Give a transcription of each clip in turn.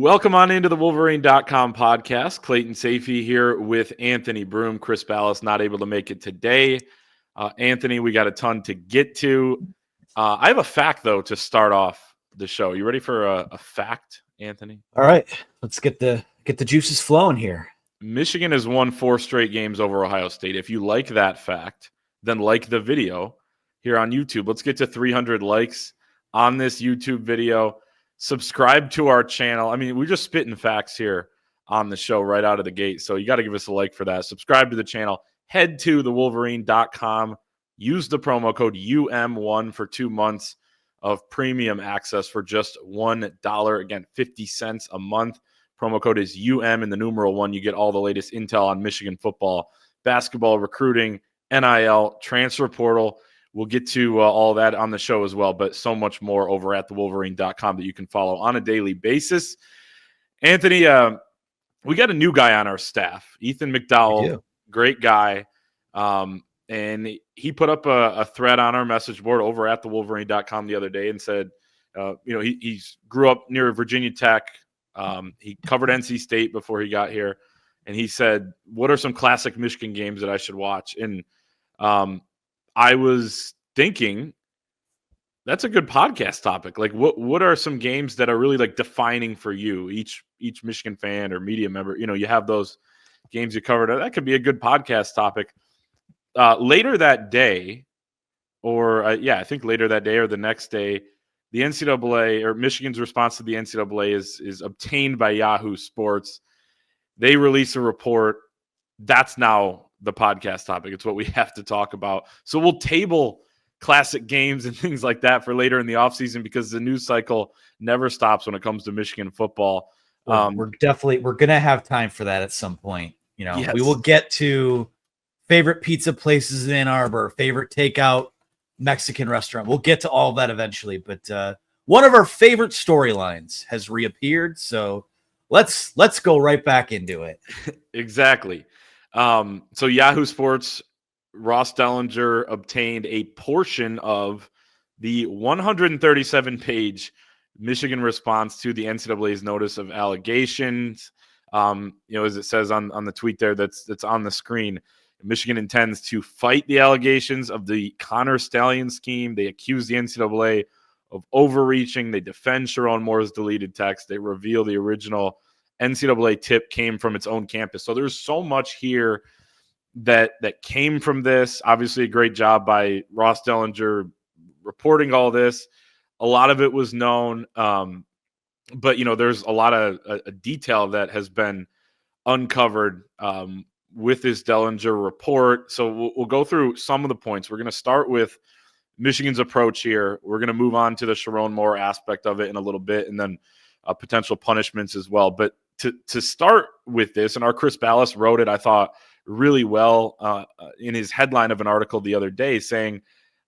Welcome on into the Wolverine.com podcast. Clayton Safey here with Anthony Broom. Chris Ballas not able to make it today. Anthony, we got a ton to get to. I have a fact, though, to start off the show. You ready for a fact, Anthony? All right, let's get the juices flowing here. Michigan has won 4 straight games over Ohio State. If you like that fact, then like the video here on YouTube. Let's get to 300 likes on this YouTube video. Subscribe to our channel. I mean, we're just spitting facts here on the show right out of the gate. So you got to give us a like for that. Subscribe to the channel. Head to thewolverine.com. Use the promo code UM1 for 2 months of premium access for just $1. Again, 50 cents a month. Promo code is UM and the numeral 1. You get all the latest intel on Michigan football, basketball, recruiting, NIL, transfer portal. We'll get to all that on the show as well, but so much more over at thewolverine.com that you can follow on a daily basis. Anthony, we got a new guy on our staff, Ethan McDowell, great guy. And he put up a thread on our message board over at thewolverine.com the other day and said, he grew up near Virginia Tech. He covered NC State before he got here. And he said, what are some classic Michigan games that I should watch? And I was thinking that's a good podcast topic. Like what are some games that are really like defining for you, each Michigan fan or media member? You have those games you covered. That could be a good podcast topic. Later that day, I think later that day or the next day, the NCAA or Michigan's response to the NCAA is obtained by Yahoo Sports. They release a report. That's now the podcast topic. It's what we have to talk about. So we'll table classic games and things like that for later in the offseason because the news cycle never stops when it comes to Michigan football. We're going to have time for that at some point. Yes. We will get to favorite pizza places in Ann Arbor, favorite takeout Mexican restaurant. We'll get to all of that eventually, but one of our favorite storylines has reappeared. So let's go right back into it. Exactly. So Yahoo Sports, Ross Dellinger obtained a portion of the 137-page Michigan response to the NCAA's notice of allegations. As it says on the tweet there that's on the screen, Michigan intends to fight the allegations of the Connor Stallion scheme. They accuse the NCAA of overreaching. They defend Sherrone Moore's deleted text. They reveal the original NCAA tip came from its own campus. So there's so much here that came from this. Obviously, a great job by Ross Dellinger reporting all this. A lot of it was known, but there's a lot of detail that has been uncovered with this Dellinger report. So we'll go through some of the points. We're going to start with Michigan's approach here. We're going to move on to the Sherrone Moore aspect of it in a little bit, and then potential punishments as well. But to start with this, and our Chris Ballas wrote it, I thought, really well in his headline of an article the other day saying,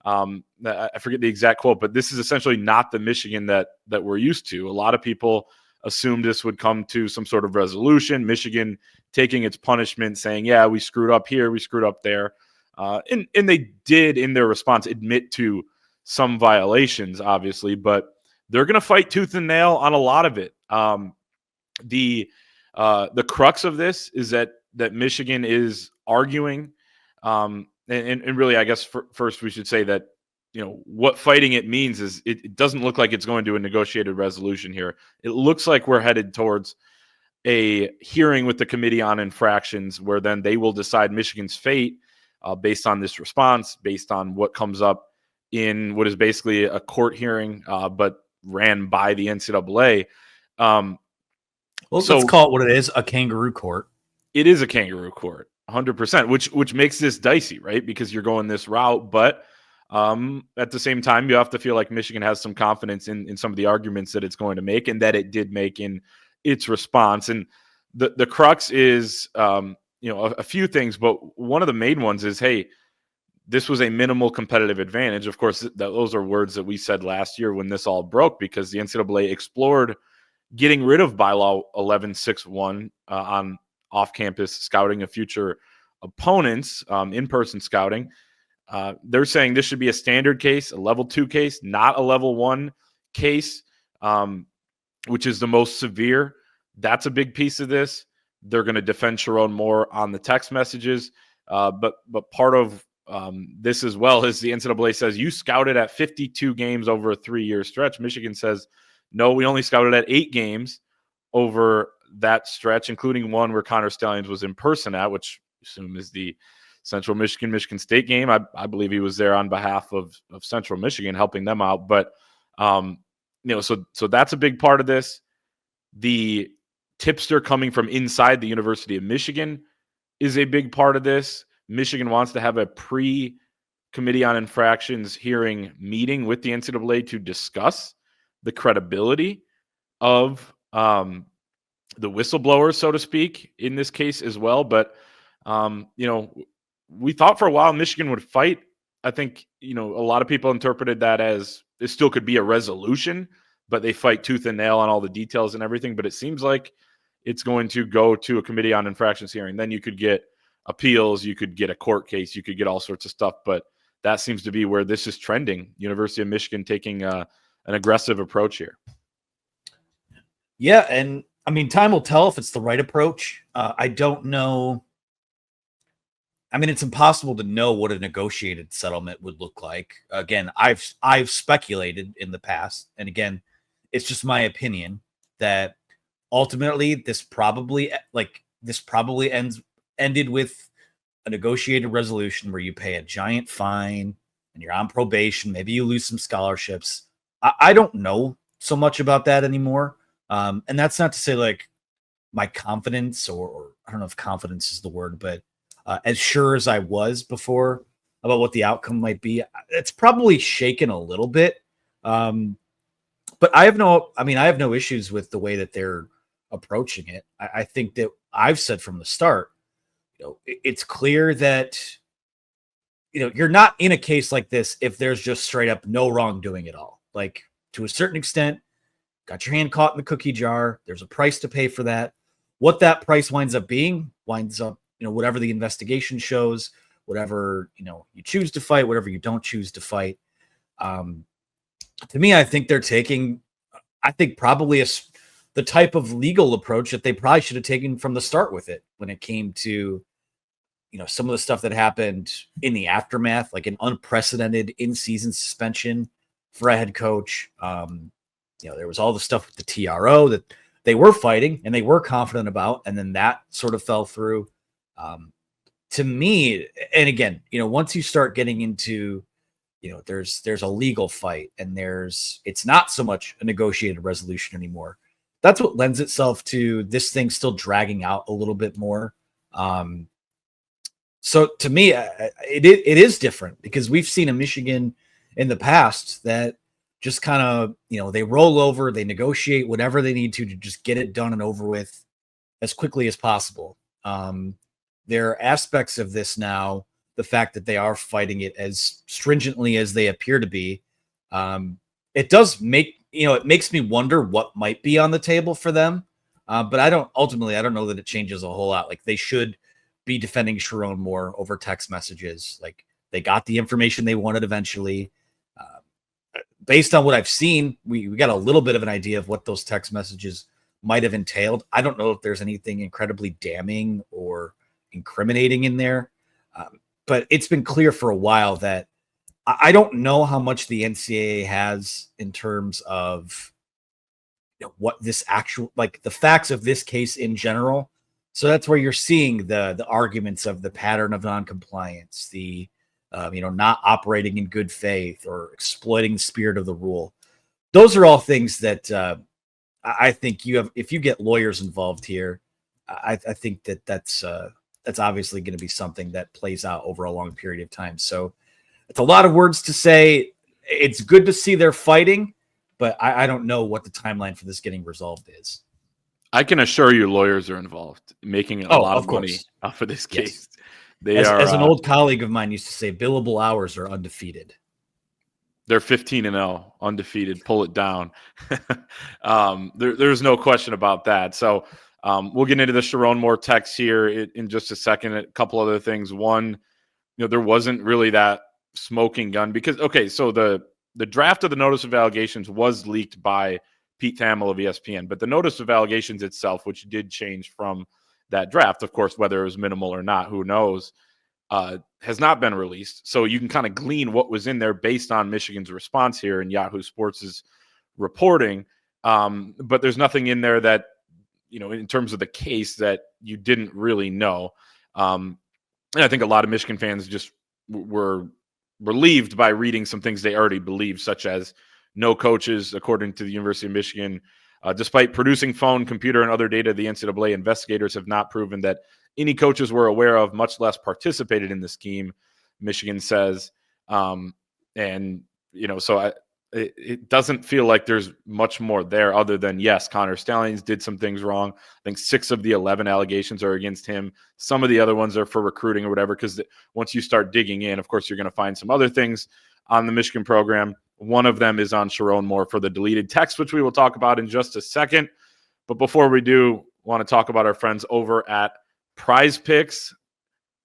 I forget the exact quote, but this is essentially not the Michigan that we're used to. A lot of people assumed this would come to some sort of resolution. Michigan taking its punishment, saying, yeah, we screwed up here, we screwed up there. And they did, in their response, admit to some violations, obviously, but they're going to fight tooth and nail on a lot of it. The crux of this is that Michigan is arguing, and really, I guess first we should say that what fighting it means is it doesn't look like it's going to a negotiated resolution here. It looks like we're headed towards a hearing with the Committee on Infractions, where then they will decide Michigan's fate based on this response, based on what comes up in what is basically a court hearing, but ran by the NCAA. Let's call it what it is, a kangaroo court. It is a kangaroo court, 100%, which makes this dicey, right? Because you're going this route, but at the same time, you have to feel like Michigan has some confidence in some of the arguments that it's going to make and that it did make in its response. And the crux is, a few things, but one of the main ones is, hey, this was a minimal competitive advantage. Of course, those are words that we said last year when this all broke, because the NCAA explored getting rid of bylaw 1161 on off-campus scouting of future opponents, in-person scouting. They're saying this should be a standard case, a level 2 case, not a level 1 case, which is the most severe. that's a big piece of this. They're going to defend Sherrone Moore on the text messages. But part of this as well is the NCAA says you scouted at 52 games over a 3-year stretch. Michigan says, no, we only scouted at 8 games over that stretch, including one where Connor Stallions was in person at, which I assume is the Central Michigan State game. I believe he was there on behalf of Central Michigan, helping them out. But so that's a big part of this. The tipster coming from inside the University of Michigan is a big part of this. Michigan wants to have a pre-committee on infractions hearing meeting with the NCAA to discuss the credibility of the whistleblowers, so to speak, in this case as well. But, we thought for a while Michigan would fight. I think, a lot of people interpreted that as it still could be a resolution, but they fight tooth and nail on all the details and everything. But it seems like it's going to go to a committee on infractions hearing. Then you could get appeals, you could get a court case, you could get all sorts of stuff. But that seems to be where this is trending. University of Michigan taking an aggressive approach here. Yeah, and I mean, time will tell if it's the right approach. I don't know. I mean, it's impossible to know what a negotiated settlement would look like. Again, I've speculated in the past, and again, it's just my opinion that ultimately this probably ended with a negotiated resolution where you pay a giant fine and you're on probation. Maybe you lose some scholarships. I don't know so much about that anymore. And that's not to say like my confidence or I don't know if confidence is the word, but as sure as I was before about what the outcome might be, it's probably shaken a little bit. But I have no issues with the way that they're approaching it. I think that I've said from the start, it's clear that, you're not in a case like this if there's just straight up no wrongdoing at all. Like to a certain extent, got your hand caught in the cookie jar. There's a price to pay for that. What that price winds up, whatever the investigation shows, whatever, you choose to fight, whatever you don't choose to fight. To me, I think they're taking, probably the type of legal approach that they probably should have taken from the start with it when it came to, some of the stuff that happened in the aftermath, like an unprecedented in-season suspension for a head coach. There was all the stuff with the TRO that they were fighting and they were confident about, and then that sort of fell through. To me, and again, once you start getting into, there's a legal fight and it's not so much a negotiated resolution anymore. That's what lends itself to this thing still dragging out a little bit more. So to me, it is different because we've seen a Michigan in the past that just kind of, they roll over, they negotiate whatever they need to just get it done and over with as quickly as possible. There are aspects of this now, the fact that they are fighting it as stringently as they appear to be. It does it makes me wonder what might be on the table for them. But I don't know that it changes a whole lot. Like they should be defending Sherrone Moore over text messages. Like they got the information they wanted eventually. Based on what I've seen, we got a little bit of an idea of what those text messages might have entailed. I don't know if there's anything incredibly damning or incriminating in there. But it's been clear for a while that I don't know how much the NCAA has in terms of what this actual, like the facts of this case in general. So that's where you're seeing the arguments of the pattern of noncompliance, the not operating in good faith or exploiting the spirit of the rule. Those are all things that I think if you get lawyers involved here, I think that's obviously going to be something that plays out over a long period of time. So it's a lot of words to say. It's good to see they're fighting, but I don't know what the timeline for this getting resolved is. I can assure you lawyers are involved, making a lot of money off of this case. Yes. As an old colleague of mine used to say, billable hours are undefeated. They're 15-0, undefeated. Pull it down. There's no question about that. So we'll get into the Sherrone Moore text here in just a second. A couple other things. One, there wasn't really that smoking gun because, so the draft of the notice of allegations was leaked by Pete Thamel of ESPN. But the notice of allegations itself, which did change from that draft, of course, whether it was minimal or not, who knows, has not been released. So you can kind of glean what was in there based on Michigan's response here and Yahoo Sports' reporting. But there's nothing in there that, in terms of the case, that you didn't really know. And I think a lot of Michigan fans just were relieved by reading some things they already believed, such as no coaches, according to the University of Michigan. Despite producing phone, computer, and other data, the NCAA investigators have not proven that any coaches were aware of, much less participated in the scheme, Michigan says. It doesn't feel like there's much more there other than, yes, Connor Stalions did some things wrong. I think 6 of the 11 allegations are against him. Some of the other ones are for recruiting or whatever, because once you start digging in, of course, you're going to find some other things on the Michigan program. One of them is on Sherrone Moore for the deleted text, which we will talk about in just a second. But before we do, want to talk about our friends over at Prizepicks.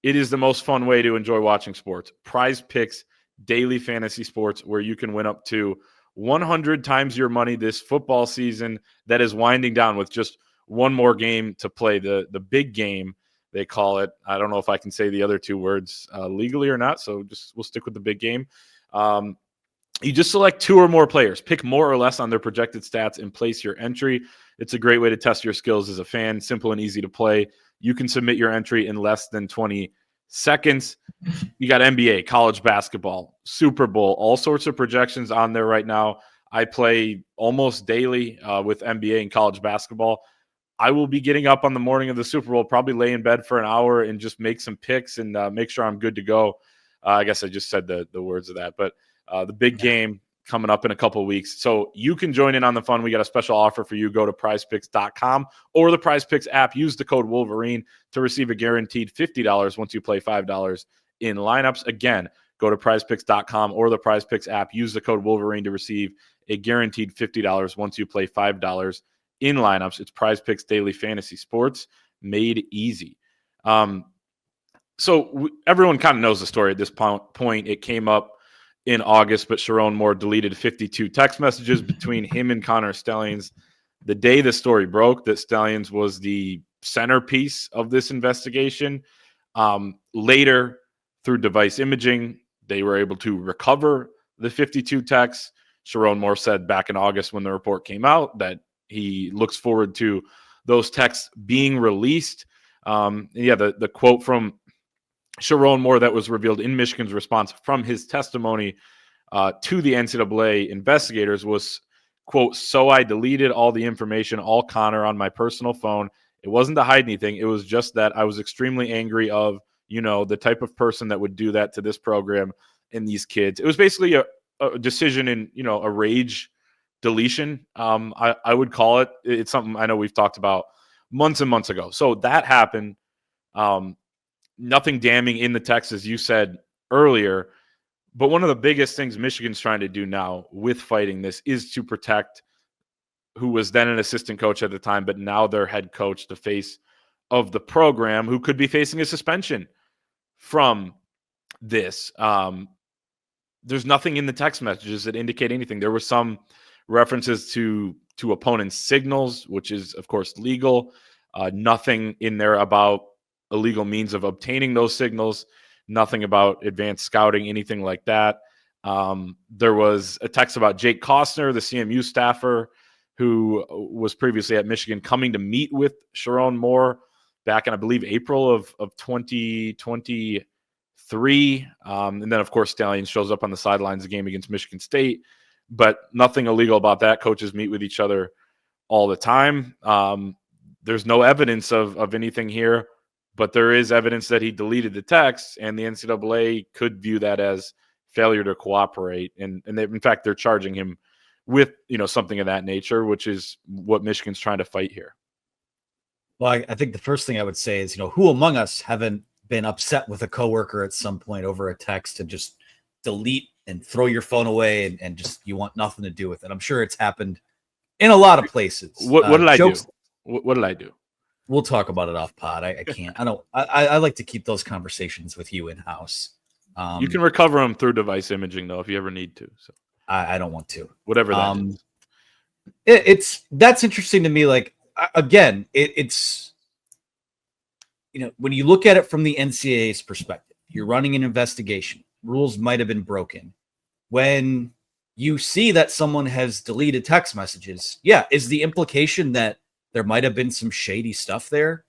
It is the most fun way to enjoy watching sports. Prizepicks daily fantasy sports, where you can win up to 100 times your money this football season that is winding down with just one more game to play, the big game, they call it. I don't know if I can say the other 2 words legally or not, so we'll stick with the big game. You just select 2 or more players, pick more or less on their projected stats, and place your entry. It's a great way to test your skills as a fan, simple and easy to play. You can submit your entry in less than 20 seconds. You got NBA, college basketball, Super Bowl, all sorts of projections on there right now. I play almost daily with NBA and college basketball. I will be getting up on the morning of the Super Bowl, probably lay in bed for an hour and just make some picks and make sure I'm good to go. I guess I just said the words of that, but the big game coming up in a couple of weeks. So you can join in on the fun. We got a special offer for you. Go to prizepicks.com or the Prizepicks app. Use the code Wolverine to receive a guaranteed $50 once you play $5 in lineups. Again, go to prizepicks.com or the Prizepicks app. Use the code Wolverine to receive a guaranteed $50 once you play $5 in lineups. It's Prizepicks Daily Fantasy Sports made easy. So everyone kind of knows the story at this point. It came up in August, but Sherrone Moore deleted 52 text messages between him and Connor Stalions the day the story broke that Stalions was the centerpiece of this investigation. Later, through device imaging, they were able to recover the 52 texts. Sherrone Moore said back in August when the report came out that he looks forward to those texts being released. The quote from Sherrone Moore that was revealed in Michigan's response from his testimony to the NCAA investigators was, quote, "So I deleted all the information, all Connor, on my personal phone. It wasn't to hide anything. It was just that I was extremely angry of, the type of person that would do that to this program and these kids." It was basically a decision in, a rage deletion. I would call it. It's something I know we've talked about months and months ago. So that happened. Nothing damning in the text, as you said earlier. But one of the biggest things Michigan's trying to do now with fighting this is to protect who was then an assistant coach at the time, but now their head coach, the face of the program, who could be facing a suspension from this. There's nothing in the text messages that indicate anything. There were some references to opponents' signals, which is, of course, legal. Nothing in there about illegal means of obtaining those signals, nothing about advanced scouting, anything like that. There was a text about Jake Costner, the CMU staffer, who was previously at Michigan, coming to meet with Sherrone Moore back in, I believe, April of 2023. And then, of course, Stalions shows up on the sidelines of the game against Michigan State, but nothing illegal about that. Coaches meet with each other all the time. There's no evidence of anything here, but there is evidence that he deleted the text, and the NCAA could view that as failure to cooperate. And in fact, they're charging him with, something of that nature, which is what Michigan's trying to fight here. Well, I think the first thing I would say is, who among us haven't been upset with a coworker at some point over a text and just delete and throw your phone away and just, you want nothing to do with it. I'm sure it's happened in a lot of places. What did I do? What did I do? We'll talk about it off pod. I can't. I like to keep those conversations with you in house. You can recover them through device imaging, though, if you ever need to. So I don't want to. Whatever that is. That's interesting to me. Like again, it's when you look at it from the NCAA's perspective, you're running an investigation. Rules might have been broken. When you see that someone has deleted text messages, yeah, is the implication that there might have been some shady stuff there?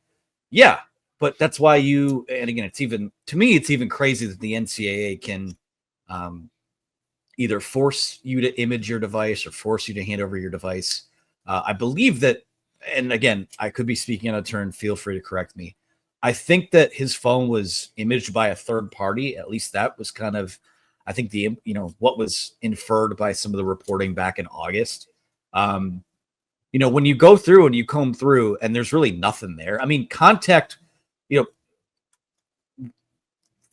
Yeah, but that's why and again, it's even crazy that the NCAA can either force you to image your device or force you to hand over your device. I believe that, and again, I could be speaking out of turn. Feel free to correct me. I think that his phone was imaged by a third party. At least that was kind of, I think what was inferred by some of the reporting back in August. When you go through and you comb through and there's really nothing there. I mean, contact,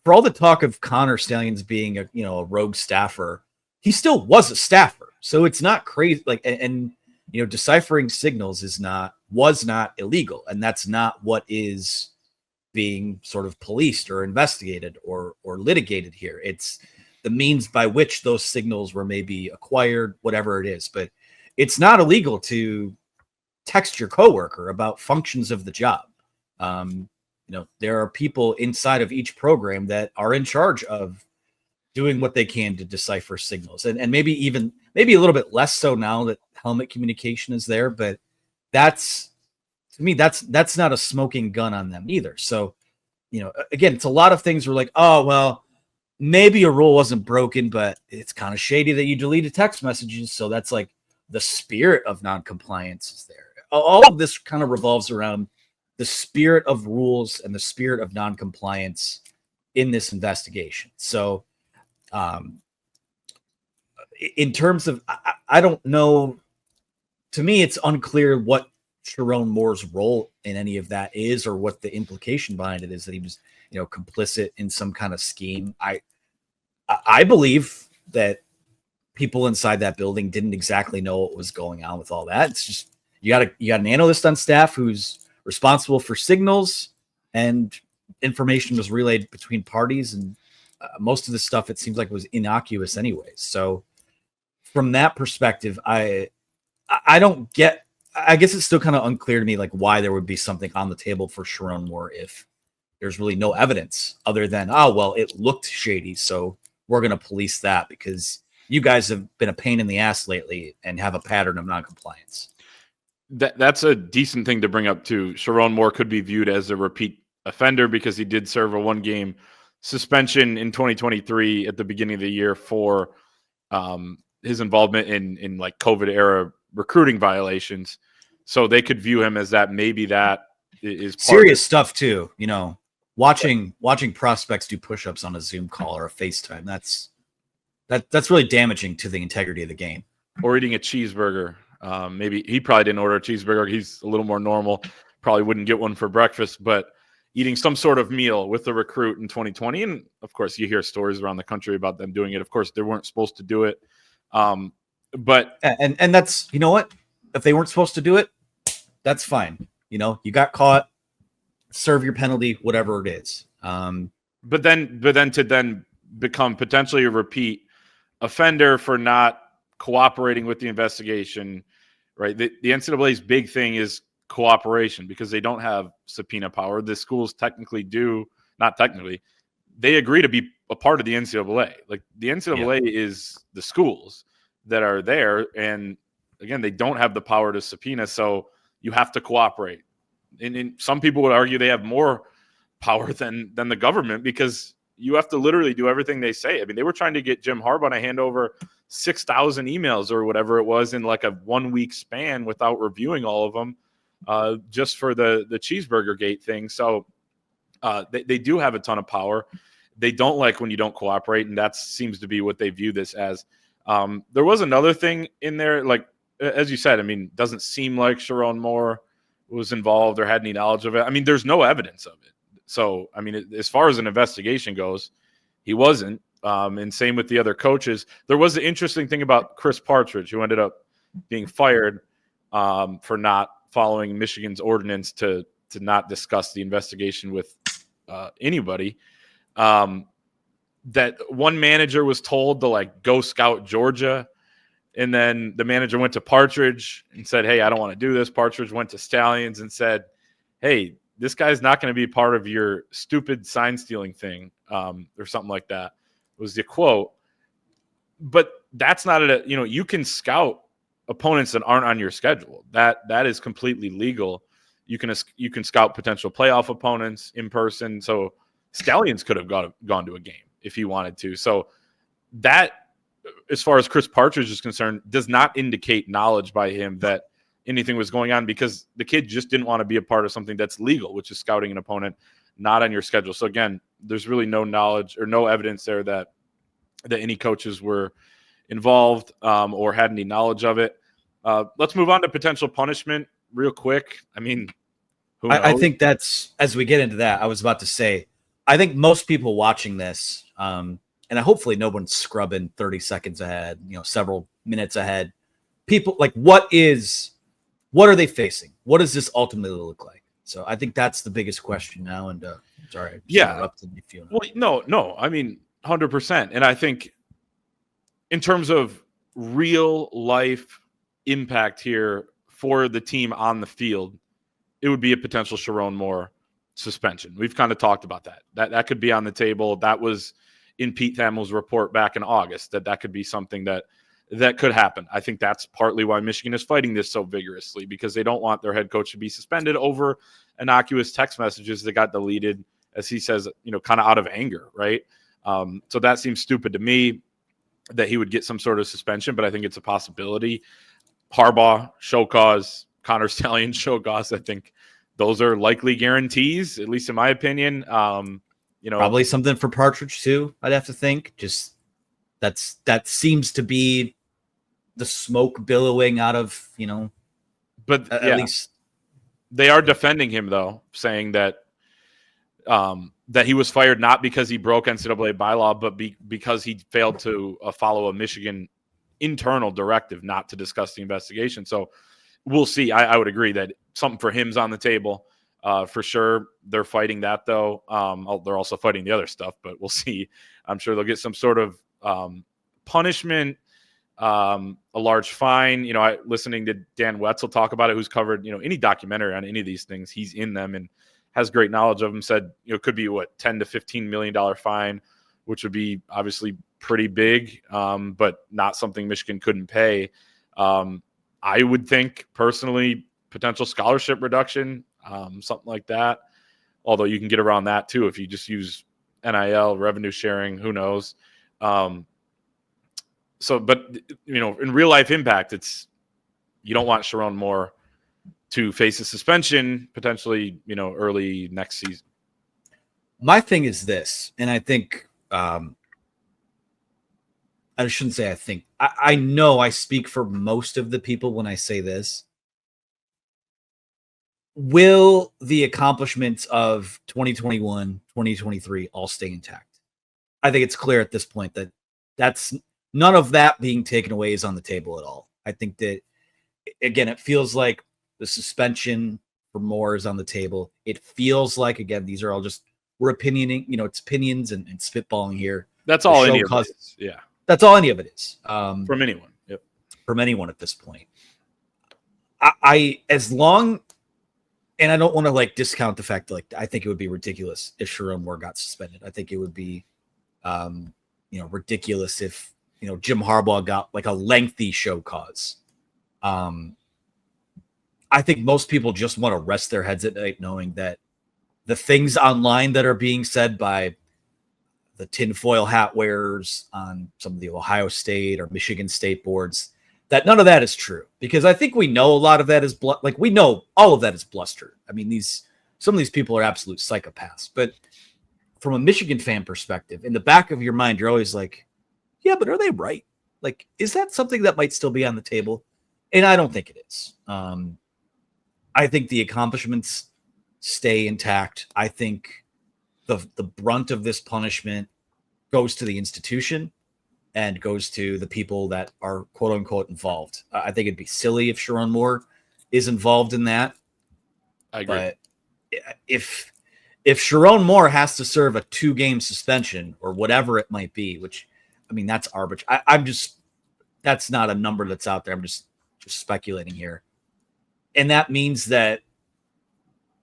for all the talk of Connor Stallions being a rogue staffer, he still was a staffer. So it's not crazy. Like, and deciphering signals was not illegal. And that's not what is being sort of policed or investigated or litigated here. It's the means by which those signals were maybe acquired, whatever it is. But it's not illegal to text your coworker about functions of the job. There are people inside of each program that are in charge of doing what they can to decipher signals, and maybe a little bit less so now that helmet communication is there. But to me, that's not a smoking gun on them either. So, again, it's a lot of things were like, oh, well, maybe a rule wasn't broken, but it's kind of shady that you deleted text messages. So that's like the spirit of noncompliance is there. All of this kind of revolves around the spirit of rules and the spirit of noncompliance in this investigation. So, in terms of, I don't know, to me, it's unclear what Sherrone Moore's role in any of that is, or what the implication behind it is that he was, complicit in some kind of scheme. I believe that people inside that building didn't exactly know what was going on with all that. It's just, you got an analyst on staff who's responsible for signals, and information was relayed between parties, and most of the stuff, it seems like, was innocuous anyways. So from that perspective, I don't get, I guess it's still kind of unclear to me, like, why there would be something on the table for Sherrone Moore if there's really no evidence other than, oh, well, it looked shady, so we're going to police that because you guys have been a pain in the ass lately and have a pattern of noncompliance. That's a decent thing to bring up too. Sherrone Moore could be viewed as a repeat offender because he did serve a 1-game suspension in 2023 at the beginning of the year for his involvement in like COVID era recruiting violations. So they could view him as that. Maybe that is serious stuff too. Watching prospects do push-ups on a Zoom call or a FaceTime. That's really damaging to the integrity of the game. Or eating a cheeseburger. Maybe he probably didn't order a cheeseburger. He's a little more normal. Probably wouldn't get one for breakfast, but eating some sort of meal with a recruit in 2020. And of course, you hear stories around the country about them doing it. Of course, they weren't supposed to do it. But that's, you know what? If they weren't supposed to do it, that's fine. You got caught, serve your penalty, whatever it is. But then to become potentially a repeat offender for not cooperating with the investigation, right? The NCAA's big thing is cooperation because they don't have subpoena power. The schools technically do, not technically, they agree to be a part of the NCAA. Like the NCAA is the schools that are there. And again, they don't have the power to subpoena. So you have to cooperate. And some people would argue they have more power than the government because you have to literally do everything they say. I mean, they were trying to get Jim Harbaugh to hand over 6,000 emails or whatever it was in like a 1-week span without reviewing all of them, just for the cheeseburger gate thing. So they do have a ton of power. They don't like when you don't cooperate, and that seems to be what they view this as. There was another thing in there, like as you said, I mean, doesn't seem like Sherrone Moore was involved or had any knowledge of it. I mean, there's no evidence of it. So, I mean, as far as an investigation goes, he wasn't. And same with the other coaches. There was an interesting thing about Chris Partridge, who ended up being fired for not following Michigan's ordinance to not discuss the investigation with anybody. That one manager was told to like go scout Georgia And then the manager went to Partridge and said, hey, I don't want to do this. Partridge went to Stallions and said, hey, this guy's not going to be part of your stupid sign stealing thing, or something like that was the quote. But that's not you can scout opponents that aren't on your schedule. That is completely legal. You can scout potential playoff opponents in person. So Stallions could have gone to a game if he wanted to. So that, as far as Chris Partridge is concerned, does not indicate knowledge by him that anything was going on, because the kid just didn't want to be a part of something that's legal, which is scouting an opponent not on your schedule. So again, there's really no knowledge or no evidence there that any coaches were involved or had any knowledge of it. Let's move on to potential punishment real quick. I mean, who knows? I think that's, as we get into that, I was about to say, I think most people watching this, and hopefully no one's scrubbing 30 seconds ahead, several minutes ahead. People like, what are they facing? What does this ultimately look like? So I think that's the biggest question now. And sorry, yeah. Well, no, I mean, 100%. And I think in terms of real life impact here for the team on the field, it would be a potential Sherrone Moore suspension. We've kind of talked about that. That could be on the table. That was in Pete Thamel's report back in August, that could be something that could happen. I think that's partly why Michigan is fighting this so vigorously, because they don't want their head coach to be suspended over innocuous text messages that got deleted, as he says, kind of out of anger, right? So that seems stupid to me that he would get some sort of suspension, but I think it's a possibility. Harbaugh, show cause, Connor Stallion, show cause. I think those are likely guarantees, at least in my opinion. Probably something for Partridge too, I'd have to think. Just that seems to be the smoke billowing out of, but at least they are defending him though, saying that that he was fired not because he broke NCAA bylaw, but because he failed to follow a Michigan internal directive not to discuss the investigation. So we'll see. I would agree that something for him's on the table. For sure. They're fighting that though. They're also fighting the other stuff, but we'll see. I'm sure they'll get some sort of punishment, a large fine. Listening to Dan Wetzel talk about it, who's covered, any documentary on any of these things, he's in them and has great knowledge of them, said, it could be what, $10 to $15 million fine, which would be obviously pretty big, but not something Michigan couldn't pay. I would think personally, potential scholarship reduction, something like that. Although you can get around that too if you just use NIL, revenue sharing, who knows. But in real life impact, you don't want Sherrone Moore to face a suspension potentially, early next season. My thing is this, and I think I shouldn't say I think. I know I speak for most of the people when I say this. Will the accomplishments of 2021, 2023 all stay intact? I think it's clear at this point that that's none of that being taken away is on the table at all. I think that, again, it feels like the suspension for Moore is on the table. It feels like, again, these are all just, we're opinioning, it's opinions and spitballing here. That's all any of it is. Yeah. That's all any of it is. From anyone. Yep. From anyone at this point. I as long, and I don't want to discount the fact that I think it would be ridiculous if Sherrone Moore got suspended. I think it would be ridiculous if Jim Harbaugh got a lengthy show cause. I think most people just want to rest their heads at night knowing that the things online that are being said by the tinfoil hat wearers on some of the Ohio State or Michigan State boards, that none of that is true, because I think we know a lot of that is we know all of that is bluster. I mean, some of these people are absolute psychopaths, but from a Michigan fan perspective, in the back of your mind, you're always like, yeah, but are they right? Is that something that might still be on the table? And I don't think it is. I think the accomplishments stay intact. I think the brunt of this punishment goes to the institution and goes to the people that are quote unquote involved. I think it'd be silly if Sherrone Moore is involved in that. I agree. But if Sherrone Moore has to serve a 2-game suspension or whatever it might be, which, I mean, that's arbitrary. I'm just, that's not a number that's out there. I'm just speculating here. And that means that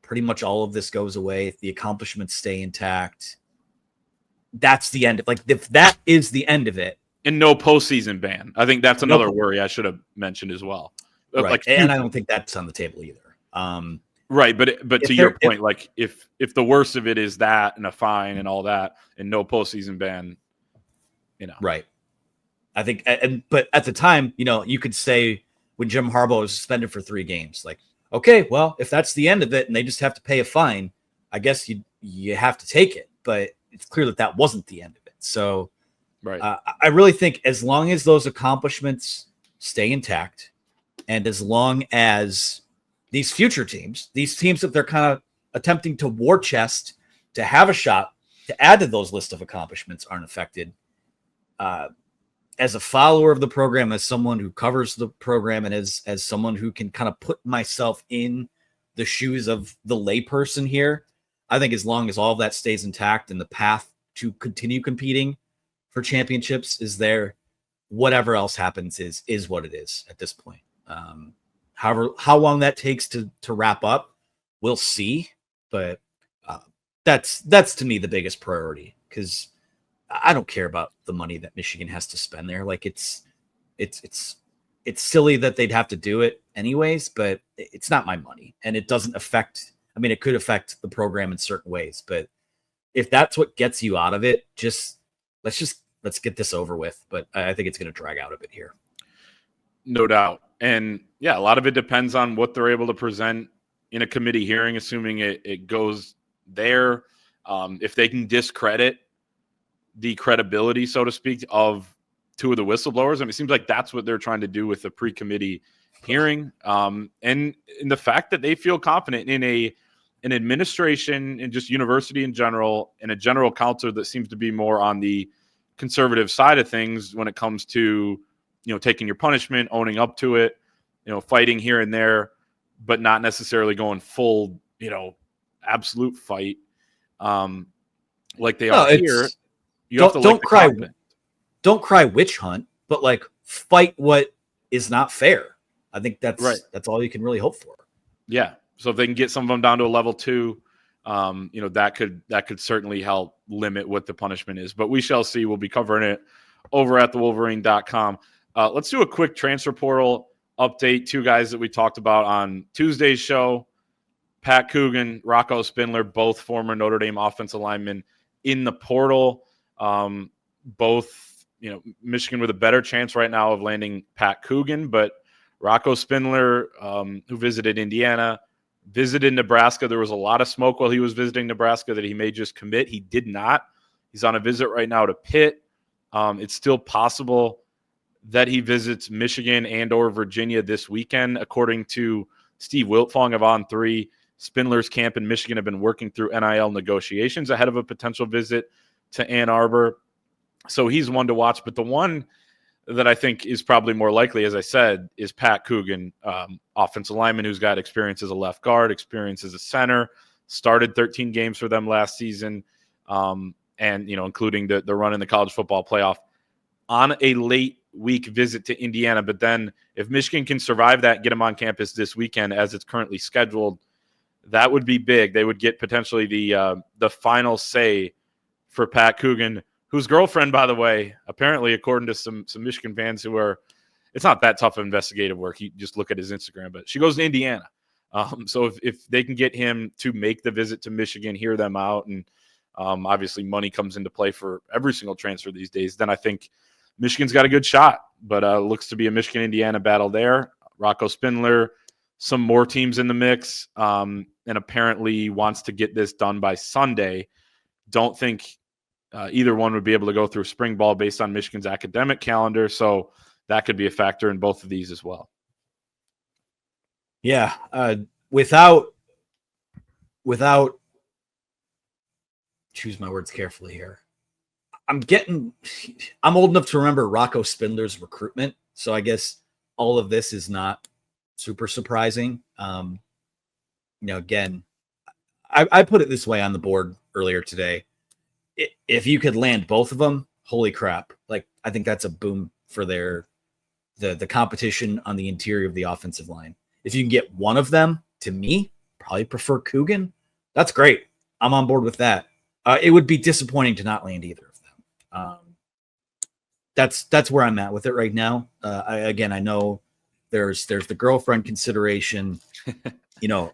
pretty much all of this goes away. The accomplishments stay intact. That's the end. Like, if that is the end of it. And no postseason ban. I think that's another worry I should have mentioned as well. Right. Like, and I don't think that's on the table either. Right. But to your point, like if the worst of it is that and a fine and all that and no postseason ban, Right. I think, but at the time, you could say when Jim Harbaugh was suspended for 3 games, like, okay, well, if that's the end of it and they just have to pay a fine, I guess you have to take it. But it's clear that wasn't the end of it. So right. I really think as long as those accomplishments stay intact, and as long as these future teams, these teams that they're kind of attempting to war chest to have a shot to add to those list of accomplishments aren't affected, as a follower of the program, as someone who covers the program, and as someone who can kind of put myself in the shoes of the layperson here, I think as long as all of that stays intact and the path to continue competing for championships is there, whatever else happens is what it is at this point. However, how long that takes to wrap up, we'll see. But that's to me the biggest priority, because I don't care about the money that Michigan has to spend there. Like, it's silly that they'd have to do it anyways, but it's not my money, and it doesn't affect. I mean, it could affect the program in certain ways, but if that's what gets you out of it, let's get this over with. But I think it's going to drag out a bit here. No doubt. And yeah, a lot of it depends on what they're able to present in a committee hearing, assuming it goes there. If they can discredit the credibility, so to speak, of 2 of the whistleblowers. I mean, it seems like that's what they're trying to do with the pre-committee hearing. And in the fact that they feel confident in an administration and just university in general, and a general counsel that seems to be more on the conservative side of things when it comes to, taking your punishment, owning up to it, fighting here and there, but not necessarily going full, absolute fight like they are here. You have to don't cry. Don't cry witch hunt, but like fight what is not fair. I think that's right. That's all you can really hope for. Yeah. So if they can get some of them down to a level 2, that could certainly help limit what the punishment is. But we shall see. We'll be covering it over at thewolverine.com. Let's do a quick transfer portal update. 2 guys that we talked about on Tuesday's show, Pat Coogan, Rocco Spindler, both former Notre Dame offensive linemen in the portal. Both, Michigan with a better chance right now of landing Pat Coogan, but Rocco Spindler, who visited Indiana, visited Nebraska. There was a lot of smoke while he was visiting Nebraska that he may just commit. He did not. He's on a visit right now to Pitt. It's still possible that he visits Michigan and or Virginia this weekend. According to Steve Wiltfong of On3, Spindler's camp in Michigan have been working through NIL negotiations ahead of a potential visit to Ann Arbor. So he's one to watch. But the one that I think is probably more likely, as I said, is Pat Coogan, offensive lineman who's got experience as a left guard, experience as a center, started 13 games for them last season, and, including the run in the college football playoff, on a late week visit to Indiana. But then if Michigan can survive that, get him on campus this weekend as it's currently scheduled, that would be big. They would get potentially the final say for Pat Coogan, whose girlfriend, by the way, apparently, according to some Michigan fans who are, it's not that tough of investigative work. You just look at his Instagram, but she goes to Indiana. So if they can get him to make the visit to Michigan, hear them out, and obviously money comes into play for every single transfer these days, then I think Michigan's got a good shot. But looks to be a Michigan-Indiana battle there. Rocco Spindler, some more teams in the mix, and apparently wants to get this done by Sunday. Don't think either one would be able to go through spring ball based on Michigan's academic calendar. So that could be a factor in both of these as well. Yeah. Without choose my words carefully here. I'm old enough to remember Rocco Spindler's recruitment. So I guess all of this is not super surprising. Again, I put it this way on the board earlier today. If you could land both of them, holy crap. Like, I think that's a boom for their the competition on the interior of the offensive line. If you can get one of them, to me, probably prefer Coogan. That's great. I'm on board with that. It would be disappointing to not land either of them. That's where I'm at with it right now. I know there's the girlfriend consideration.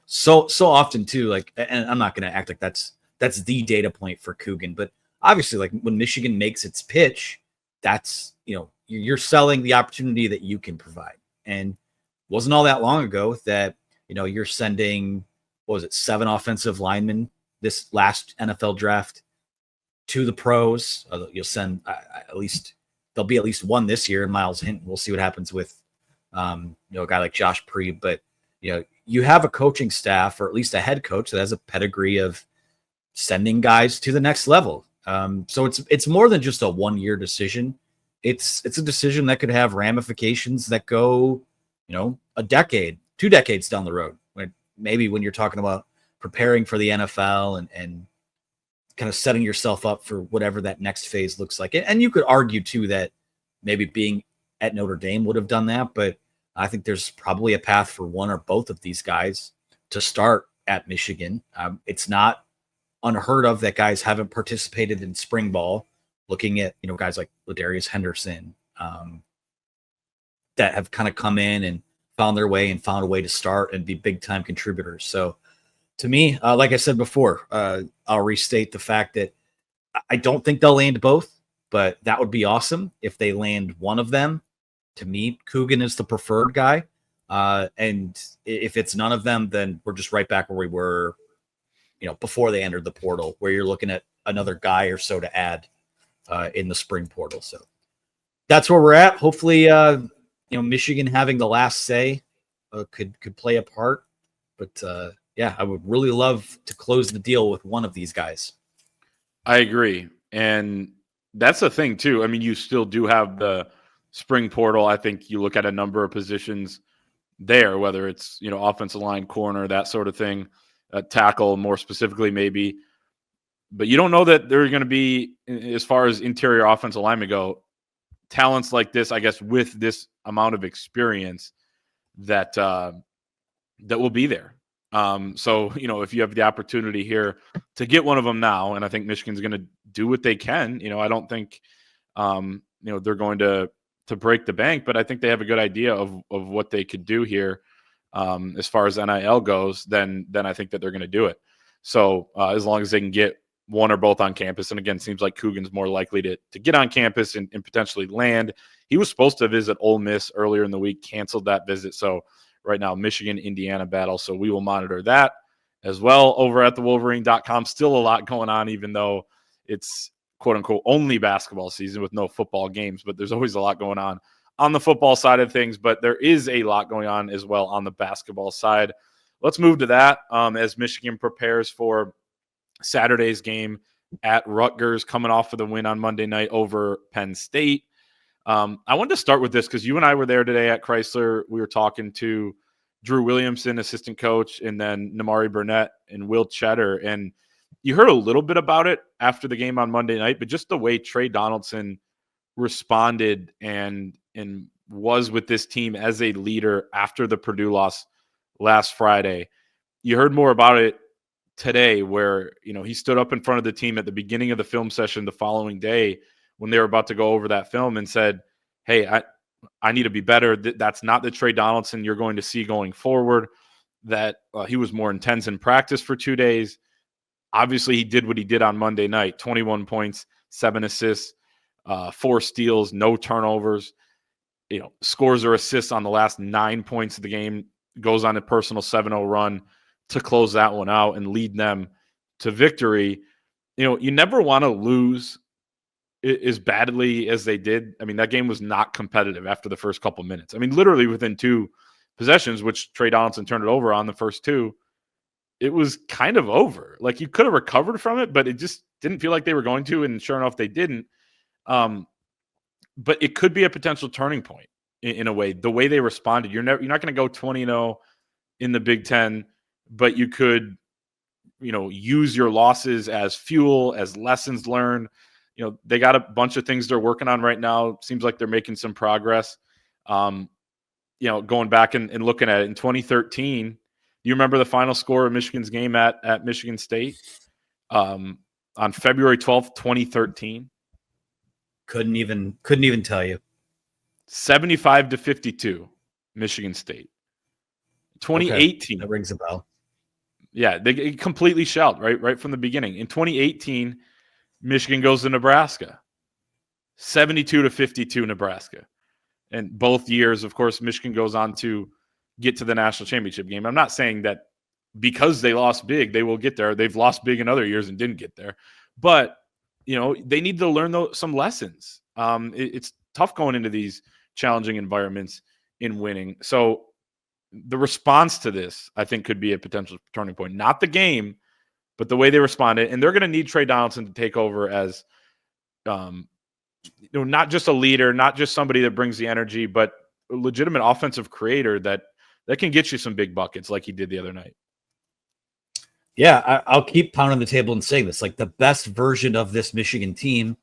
So often too. Like, and I'm not going to act like that's the data point for Coogan, but obviously, like when Michigan makes its pitch, that's you're selling the opportunity that you can provide. And wasn't all that long ago that you're sending, what was it, 7 offensive linemen this last NFL draft to the pros. You'll send at least there'll be at least one this year in Miles Hinton. We'll see what happens with a guy like Josh Preeb, but you have a coaching staff, or at least a head coach, that has a pedigree of sending guys to the next level. So it's more than just a 1-year decision. It's a decision that could have ramifications that go, a decade, 2 decades down the road. Maybe when you're talking about preparing for the NFL and kind of setting yourself up for whatever that next phase looks like. And you could argue too that maybe being at Notre Dame would have done that, but I think there's probably a path for one or both of these guys to start at Michigan. It's not unheard of that guys haven't participated in spring ball. Looking at guys like Ladarius Henderson that have kind of come in and found their way and found a way to start and be big time contributors. So to me, like I said before, I'll restate the fact that I don't think they'll land both, but that would be awesome if they land one of them. To me, Coogan is the preferred guy. And if it's none of them, then we're just right back where we were, before they entered the portal, where you're looking at another guy or so to add in the spring portal. So that's where we're at. Hopefully, Michigan having the last say could play a part. But yeah, I would really love to close the deal with one of these guys. I agree. And that's the thing too. I mean, you still do have the spring portal. I think you look at a number of positions there, whether it's, offensive line, corner, that sort of thing, tackle more specifically maybe. But you don't know that there are going to be, as far as interior offensive linemen go, talents like this, I guess, with this amount of experience that will be there. So, if you have the opportunity here to get one of them now, and I think Michigan's going to do what they can, I don't think, they're going to break the bank, but I think they have a good idea of what they could do here. As far as NIL goes, then I think that they're going to do it. So as long as they can get one or both on campus, and again, seems like Coogan's more likely to get on campus and potentially land. He was supposed to visit Ole Miss earlier in the week, canceled that visit. So right now, Michigan-Indiana battle. So we will monitor that as well over at thewolverine.com. Still a lot going on, even though it's quote-unquote only basketball season with no football games. But there's always a lot going on the football side of things. But there is a lot going on as well on the basketball side. Let's move to that as Michigan prepares for Saturday's game at Rutgers, coming off of the win on Monday night over Penn State. I wanted to start with this because you and I were there today at Chrysler. We were talking to Drew Williamson, assistant coach, and then Namari Burnett and Will Cheddar. And you heard a little bit about it after the game on Monday night, but just the way Trey Donaldson responded and was with this team as a leader after the Purdue loss last Friday. You heard more about it today, where he stood up in front of the team at the beginning of the film session the following day when they were about to go over that film and said, hey, I need to be better. That's not the Trey Donaldson you're going to see going forward. That he was more intense in practice for 2 days. Obviously, he did what he did on Monday night: 21 points, 7 assists, 4 steals, no turnovers. Scores or assists on the last 9 points of the game. Goes on a personal 7-0 run to close that one out and lead them to victory. You never want to lose as badly as they did. I mean, that game was not competitive after the first couple minutes. I mean, literally within 2 possessions, which Trey Donaldson turned it over on the first 2, it was kind of over. Like, you could have recovered from it, but it just didn't feel like they were going to, and sure enough, they didn't. But it could be a potential turning point in a way. The way they responded, you're not going to go 20-0 in the Big Ten, but you could, use your losses as fuel, as lessons learned. They got a bunch of things they're working on right now. Seems like they're making some progress. Going back and looking at it in 2013, do you remember the final score of Michigan's game at Michigan State on February 12th, 2013? Couldn't even tell you. 75-52, Michigan State. 2018. Okay. That rings a bell. Yeah, they completely shelled right from the beginning. In 2018, Michigan goes to Nebraska. 72-52, Nebraska. And both years, of course, Michigan goes on to get to the national championship game. I'm not saying that because they lost big, they will get there. They've lost big in other years and didn't get there. But, they need to learn some lessons. It's tough going into these challenging environments in winning. So the response to this, I think, could be a potential turning point. Not the game, but the way they responded. And they're going to need Trey Donaldson to take over as not just a leader, not just somebody that brings the energy, but a legitimate offensive creator that can get you some big buckets like he did the other night. Yeah, I'll keep pounding the table and saying this. Like, the best version of this Michigan team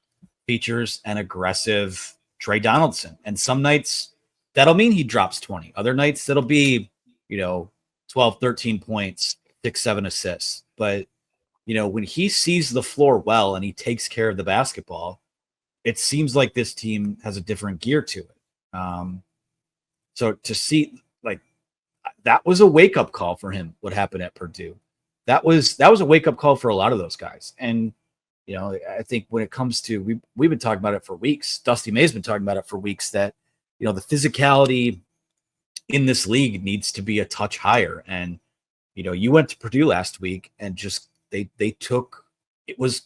features an aggressive Trey Donaldson. And some nights that'll mean he drops 20. Other nights that'll be, 12, 13 points, 6, 7 assists. But, when he sees the floor well and he takes care of the basketball, it seems like this team has a different gear to it. So to see, like, that was a wake-up call for him, what happened at Purdue. That was a wake-up call for a lot of those guys. And, I think when it comes to, we've been talking about it for weeks. Dusty May's been talking about it for weeks that, the physicality in this league needs to be a touch higher. And, you went to Purdue last week and just, they took, it was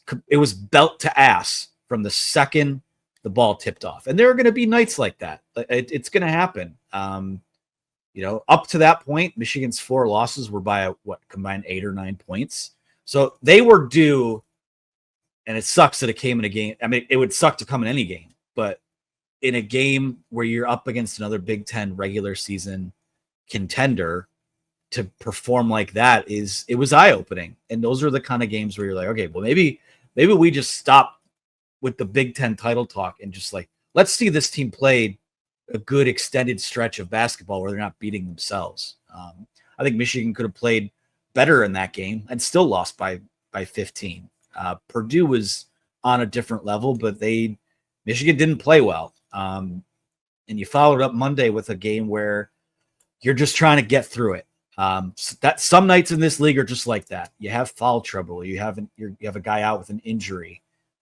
belt to ass from the second the ball tipped off. And there are going to be nights like that. It's going to happen. Up to that point, Michigan's 4 losses were by combined 8 or 9 points. So they were due, and it sucks that it came in a game. I mean, it would suck to come in any game, but in a game where you're up against another Big Ten regular season contender, to perform like that it was eye-opening. And those are the kind of games where you're like, okay, well, maybe we just stop with the Big Ten title talk and just like, let's see this team play a good extended stretch of basketball where they're not beating themselves. I think Michigan could have played better in that game and still lost by 15. Purdue was on a different level, but Michigan didn't play well. And you followed up Monday with a game where you're just trying to get through it. That some nights in this league are just like that. You have foul trouble. You have a guy out with an injury.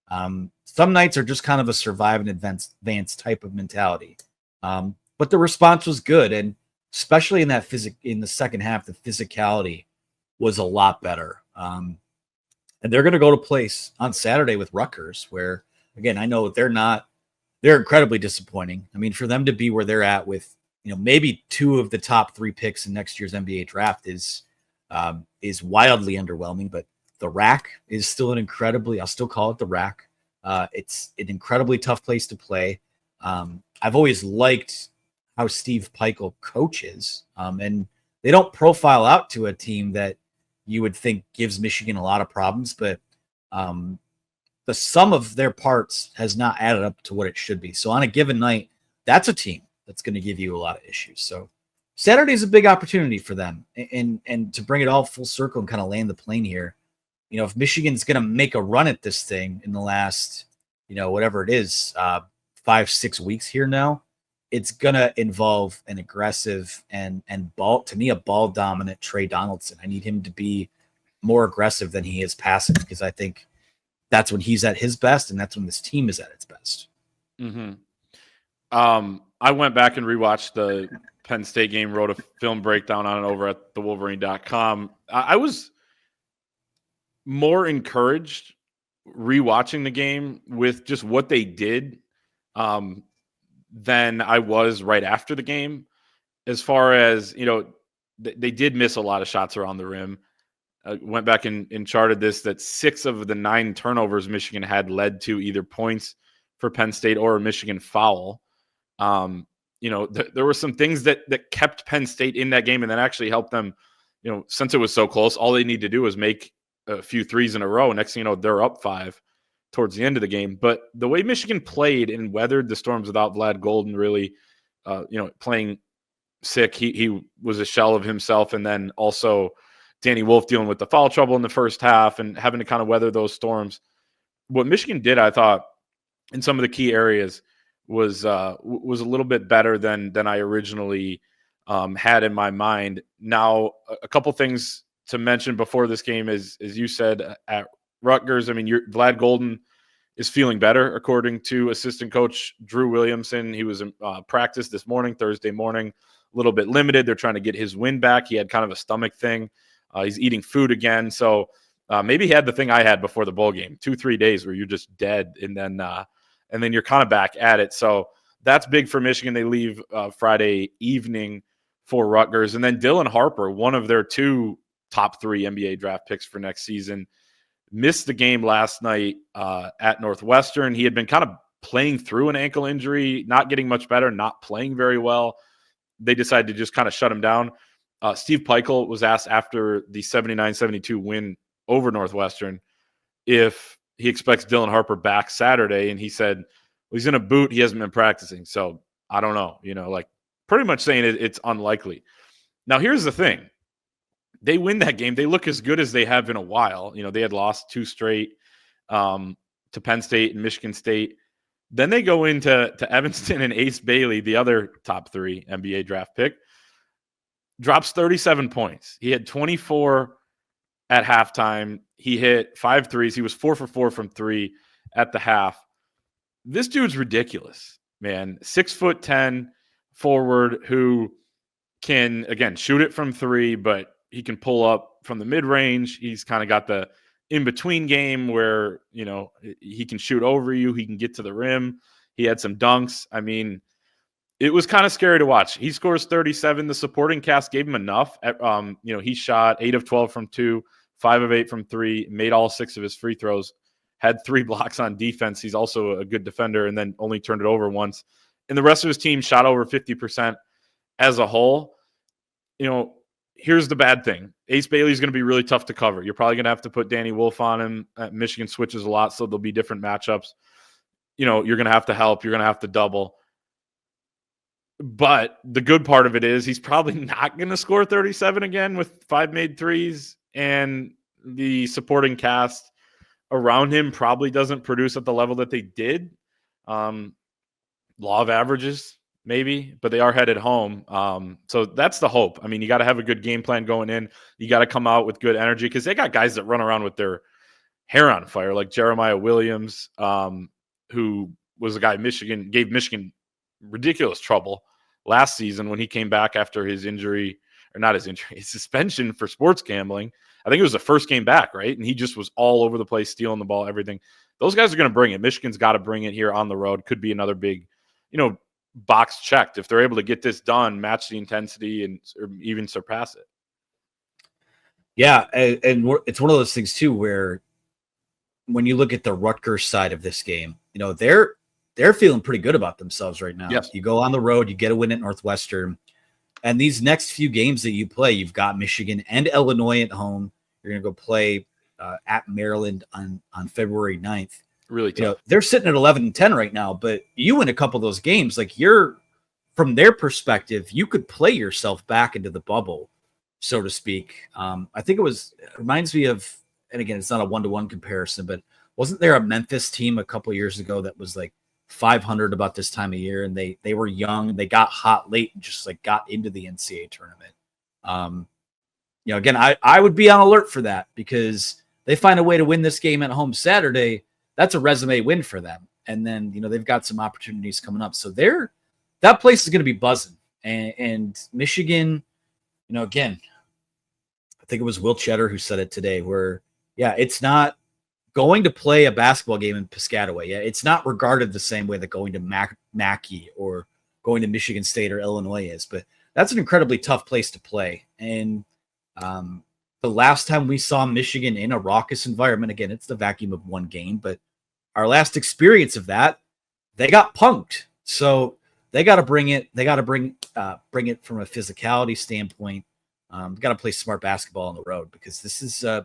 Some nights are just kind of a survive and advance type of mentality. But the response was good, and especially in the second half, the physicality was a lot better. And they're going to go to place on Saturday with Rutgers, where, again, I know they're incredibly disappointing. I mean, for them to be where they're at with, maybe 2 of the top 3 picks in next year's NBA draft is wildly underwhelming, but the RAC is still I'll still call it the RAC. It's an incredibly tough place to play. I've always liked how Steve Peichel coaches, and they don't profile out to a team that you would think gives Michigan a lot of problems, but the sum of their parts has not added up to what it should be. So on a given night, that's a team that's going to give you a lot of issues. So Saturday is a big opportunity for them, and to bring it all full circle and kind of land the plane here. If Michigan's going to make a run at this thing in the last, whatever it is, 5-6 weeks here now, it's going to involve an aggressive and a ball dominant Trey Donaldson. I need him to be more aggressive than he is passive, because I think that's when he's at his best, and that's when this team is at its best. Mm-hmm. I went back and rewatched the Penn State game, wrote a film breakdown on it over at thewolverine.com. I was more encouraged rewatching the game with just what they did than I was right after the game. As far as, they did miss a lot of shots around the rim. Went back and charted this, that 6 of the 9 turnovers Michigan had led to either points for Penn State or a Michigan foul. There were some things that kept Penn State in that game and that actually helped them, since it was so close. All they need to do was make a few threes in a row. Next thing you know, they're up 5 towards the end of the game. But the way Michigan played and weathered the storms without Vlad Golden really playing sick. He was a shell of himself. And then also Danny Wolf dealing with the foul trouble in the first half and having to kind of weather those storms. What Michigan did, I thought, in some of the key areas was a little bit better than I originally had in my mind. Now, a couple things to mention before this game is, as you said, at Rutgers, I mean, Vlad Golden is feeling better, according to assistant coach Drew Williamson. He was in practice this morning, Thursday morning, a little bit limited. They're trying to get his win back. He had kind of a stomach thing. He's eating food again. So maybe he had the thing I had before the bowl game, 2-3 days where you're just dead. And then you're kind of back at it. So that's big for Michigan. They leave Friday evening for Rutgers. And then Dylan Harper, one of their 2 top 3 NBA draft picks for next season, missed the game last night at Northwestern. He had been kind of playing through an ankle injury, not getting much better, not playing very well. They decided to just kind of shut him down. Steve Peichel was asked after the 79-72 win over Northwestern if he expects Dylan Harper back Saturday, and he said, well, he's in a boot. He hasn't been practicing. So I don't know, like pretty much saying it's unlikely. Now, here's the thing. They win that game. They look as good as they have in a while. They had lost 2 straight to Penn State and Michigan State. Then they go into Evanston, and Ace Bailey, the other top 3 NBA draft pick, drops 37 points. He had 24 at halftime. He hit 5 threes. He was 4 for 4 from 3 at the half. This dude's ridiculous, man. 6'10" forward who can, again, shoot it from 3, but he can pull up from the mid-range. He's kind of got the in-between game where, he can shoot over you. He can get to the rim. He had some dunks. I mean, it was kind of scary to watch. He scores 37. The supporting cast gave him enough. He shot 8 of 12 from 2, 5 of 8 from 3, made all 6 of his free throws, had 3 blocks on defense. He's also a good defender, and then only turned it over once. And the rest of his team shot over 50% as a whole. Here's the bad thing. Ace Bailey's going to be really tough to cover. You're probably going to have to put Danny Wolf on him. Michigan switches a lot, so there'll be different matchups. You're going to have to help. You're going to have to double. But the good part of it is he's probably not going to score 37 again with 5 made threes, and the supporting cast around him probably doesn't produce at the level that they did. Law of averages, maybe, but they are headed home. So that's the hope. I mean, you got to have a good game plan going in. You got to come out with good energy because they got guys that run around with their hair on fire, like Jeremiah Williams, who was a guy gave Michigan ridiculous trouble last season when he came back after his injury, or not his injury, his suspension for sports gambling. I think it was the first game back, right? And he just was all over the place, stealing the ball, everything. Those guys are going to bring it. Michigan's got to bring it here on the road. Could be another big, box checked if they're able to get this done, match the intensity, or even surpass it. Yeah, and it's one of those things too where when you look at the Rutgers side of this game, they're feeling pretty good about themselves right now. Yes. You go on the road, you get a win at Northwestern, and these next few games that you play, you've got Michigan and Illinois at home. You're going to go play at Maryland on February 9th. Really tough. They're sitting at 11-10 right now, but you win a couple of those games, like from their perspective, you could play yourself back into the bubble, so to speak. I think it reminds me of, and again, it's not a 1-to-1 comparison, but wasn't there a Memphis team a couple of years ago that was like 500 about this time of year, and they were young, they got hot late and just like got into the NCAA tournament. Again, I would be on alert for that because they find a way to win this game at home Saturday. That's a resume win for them. And then, they've got some opportunities coming up. So that place is going to be buzzing. And Michigan, again, I think it was Will Cheddar who said it today where, it's not going to play a basketball game in Piscataway. Yeah, it's not regarded the same way that going to Mackey or going to Michigan State or Illinois is. But that's an incredibly tough place to play. And the last time we saw Michigan in a raucous environment, again, it's the vacuum of one game, but our last experience of that, they got punked. So they got to bring it. They got to bring it from a physicality standpoint. Got to play smart basketball on the road because this is, I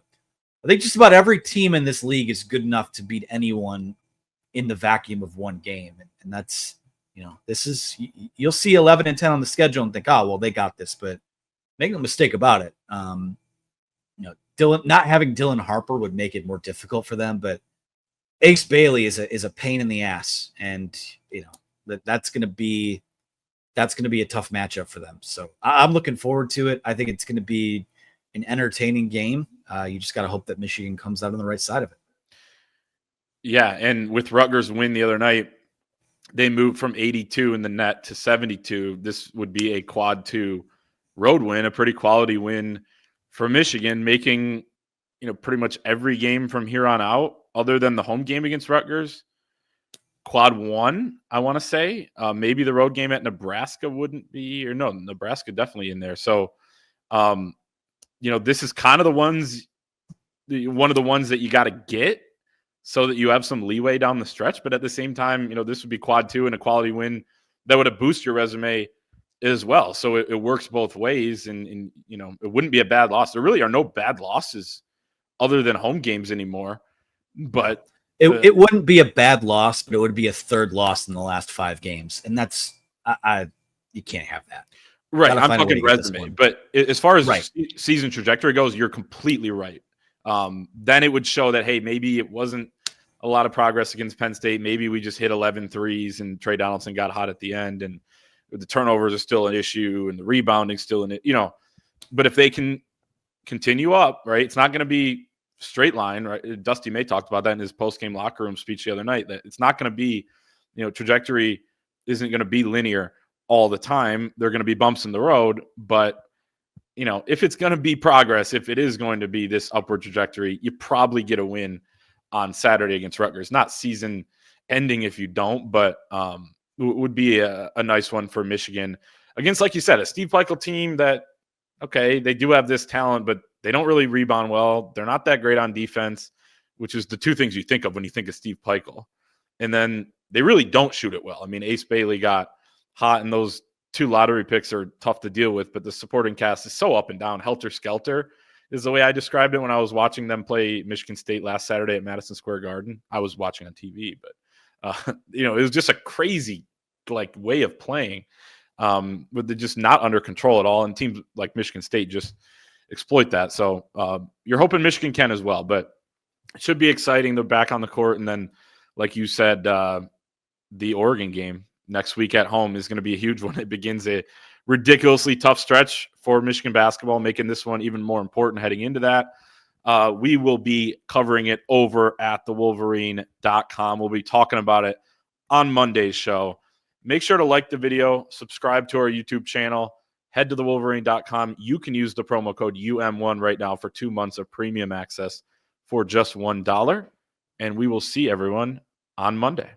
think just about every team in this league is good enough to beat anyone in the vacuum of one game. And that's, this is you'll see 11-10 on the schedule and think, oh well, they got this, but make no mistake about it. Not having Dylan Harper would make it more difficult for them, but Ace Bailey is a pain in the ass, and that's going to be a tough matchup for them. So I'm looking forward to it. I think it's going to be an entertaining game. You just got to hope that Michigan comes out on the right side of it. Yeah, and with Rutgers' win the other night, they moved from 82 in the net to 72. This would be a quad 2 road win, a pretty quality win for Michigan, making pretty much every game from here on out, other than the home game against Rutgers, quad 1, I want to say. Maybe the road game at Nebraska wouldn't be, or no, Nebraska definitely in there. So, this is kind of one of the ones that you got to get so that you have some leeway down the stretch. But at the same time, this would be quad 2 and a quality win that would have boosted your resume as well. So it works both ways, and it wouldn't be a bad loss. There really are no bad losses other than home games anymore. But it wouldn't be a bad loss, but it would be a third loss in the last 5 games, and that's you can't have that. Right, I'm talking resume. But as far as season trajectory goes, you're completely right. Then it would show that, hey, maybe it wasn't a lot of progress against Penn State. Maybe we just hit 11 threes and Trey Donaldson got hot at the end, and the turnovers are still an issue and the rebounding still in it, But if they can continue up, right, it's not going to be straight line, right? Dusty May talked about that in his post-game locker room speech the other night, that it's not going to be, trajectory isn't going to be linear all the time. There are going to be bumps in the road, but if it's going to be progress, if it is going to be this upward trajectory, you probably get a win on Saturday against Rutgers. Not season ending if you don't, but would be a nice one for Michigan against, like you said, a Steve Pikiell team that, okay, they do have this talent, but they don't really rebound well. They're not that great on defense, which is the two things you think of when you think of Steve Pikiell. And then they really don't shoot it well. I mean, Ace Bailey got hot, and those 2 lottery picks are tough to deal with, but the supporting cast is so up and down. Helter-skelter is the way I described it when I was watching them play Michigan State last Saturday at Madison Square Garden. I was watching on TV, but it was just a crazy way of playing, but they're just not under control at all. And teams like Michigan State just exploit that. So you're hoping Michigan can as well, but it should be exciting. They're back on the court. And then, like you said, the Oregon game next week at home is going to be a huge one. It begins a ridiculously tough stretch for Michigan basketball, making this one even more important heading into that. We will be covering it over at thewolverine.com. We'll be talking about it on Monday's show. Make sure to like the video, subscribe to our YouTube channel, head to thewolverine.com. You can use the promo code UM1 right now for 2 months of premium access for just $1. And we will see everyone on Monday.